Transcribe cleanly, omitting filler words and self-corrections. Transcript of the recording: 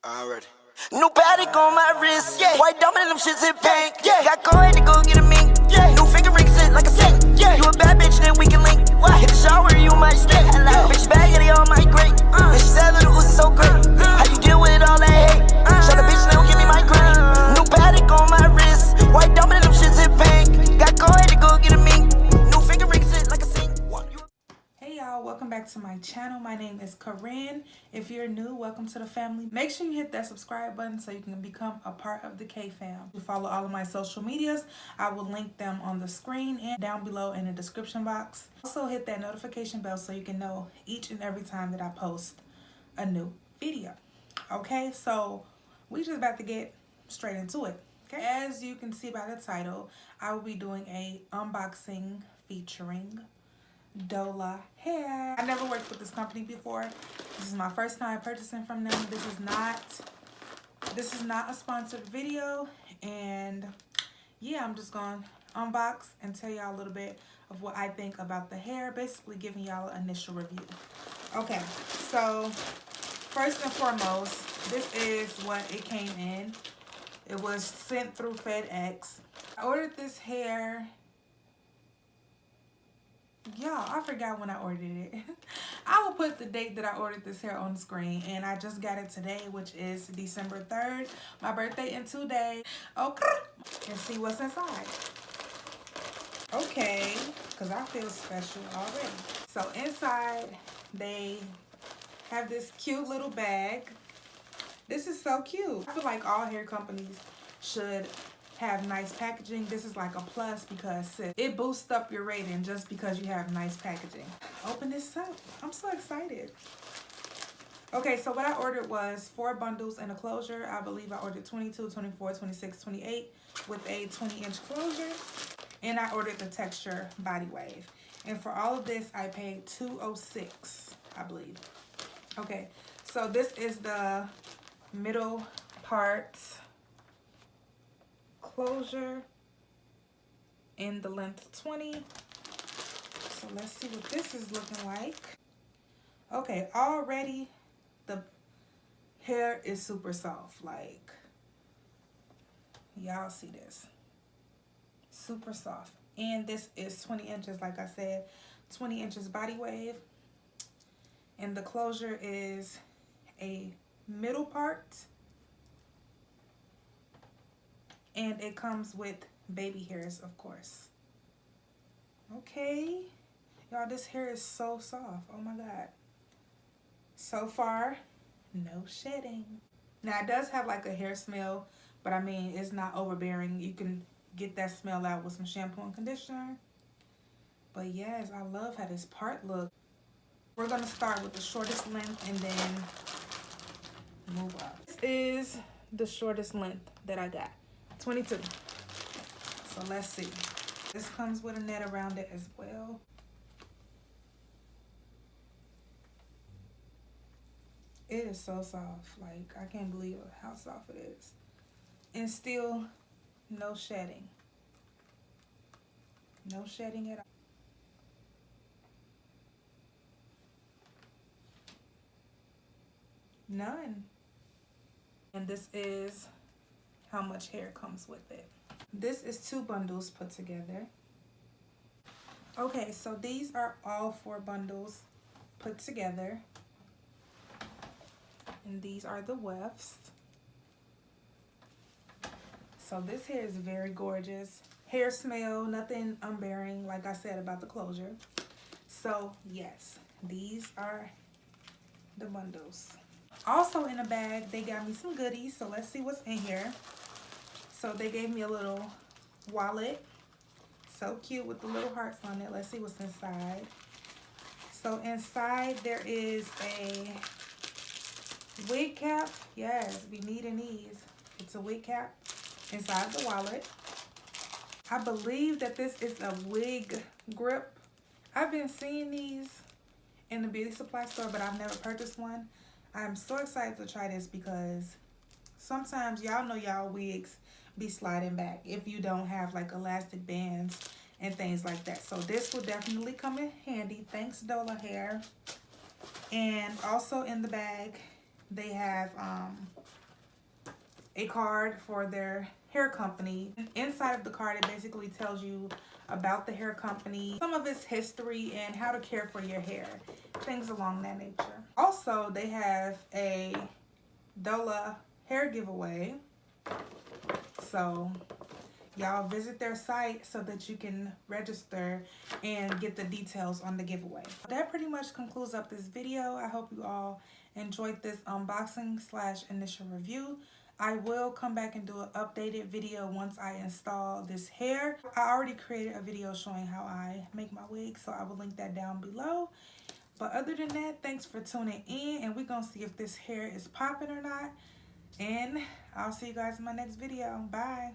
Already. New paddock on my wrist, yeah. White diamond and them shits hit pink, yeah. Got coin to go get a mink, yeah. New finger ring sit like a sink, yeah. You a bad bitch, then we can link. What? Hit the shower, you might stink. Yeah. Bitch bag, they all might great. And she said little Uzi so great. How you deal with all that hate? Shut up, bitch, now give me my green. New paddock on my wrist, white diamond and them shits hit pink. Got coin to go get a mink. New finger ring sit like a sink. Hey y'all, welcome back to my channel. My name is Corinne. If you're new, welcome to the family. Make sure you hit that subscribe button so you can become a part of the K fam. To follow all of my social medias, I will link them on the screen and down below in the description box. Also hit that notification bell so you can know each and every time that I post a new video. Okay, so we just about to get straight into it. Okay, as you can see by the title, I will be doing a unboxing featuring Dola hair. I never worked with this company before. This is my first time purchasing from them. This is not a sponsored video, and yeah, I'm just gonna unbox and tell y'all a little bit of what I think about the hair, basically giving y'all an initial review. Okay, so first and foremost, this is what it came in. It was sent through FedEx. I ordered this hair. Y'all, I forgot when I ordered it. I will put the date that I ordered this hair on the screen, and I just got it today, which is December 3rd. My birthday in 2 days. Okay, and see what's inside. Okay, because I feel special already. So inside, they have this cute little bag. This is so cute. I feel like all hair companies should have nice packaging. This is like a plus because it boosts up your rating just because you have nice packaging. Open this up. I'm so excited. Okay, so what I ordered was 4 bundles and a closure. I believe I ordered 22, 24, 26, 28 with a 20-inch closure. And I ordered the texture body wave. And for all of this, I paid $206, I believe. Okay, so this is the middle part closure in the length 20. So let's see what this is looking like. Okay, already the hair is super soft. Like, y'all see this? Super soft. And this is 20 inches, like I said, 20 inches body wave. And the closure is a middle part. And it comes with baby hairs, of course. Okay. Y'all, this hair is so soft. Oh my God. So far, no shedding. Now, it does have like a hair smell, but I mean, it's not overbearing. You can get that smell out with some shampoo and conditioner. But yes, I love how this part looks. We're going to start with the shortest length and then move up. This is the shortest length that I got. 22. So let's see. This comes with a net around it as well. It is so soft. Like, I can't believe how soft it is. And still no shedding. No shedding at all. None. And this is how much hair comes with it. This is 2 bundles put together. Okay, so these are all 4 bundles put together. And these are the wefts. So this hair is very gorgeous. Hair smell, nothing unbearing, like I said about the closure. So yes, these are the bundles. Also in a bag, they got me some goodies, so let's see what's in here. So they gave me a little wallet. So cute with the little hearts on it. Let's see what's inside. So inside there is a wig cap. Yes, we needing these. It's a wig cap inside the wallet. I believe that this is a wig grip. I've been seeing these in the beauty supply store, but I've never purchased one. I'm so excited to try this because sometimes y'all know y'all wigs be sliding back if you don't have like elastic bands and things like that. So this will definitely come in handy. Thanks, Dola Hair. And also in the bag, they have a card for their hair company. Inside of the card, it basically tells you about the hair company, some of its history, and how to care for your hair, things along that nature. Also, they have a Dola hair giveaway, so y'all visit their site so that you can register and get the details on the giveaway. That pretty much concludes up this video. I hope you all enjoyed this unboxing / initial review. I will come back and do an updated video once I install this hair. I already created a video showing how I make my wig, so I will link that down below. But other than that, thanks for tuning in, and we're gonna see if this hair is popping or not. And I'll see you guys in my next video. Bye.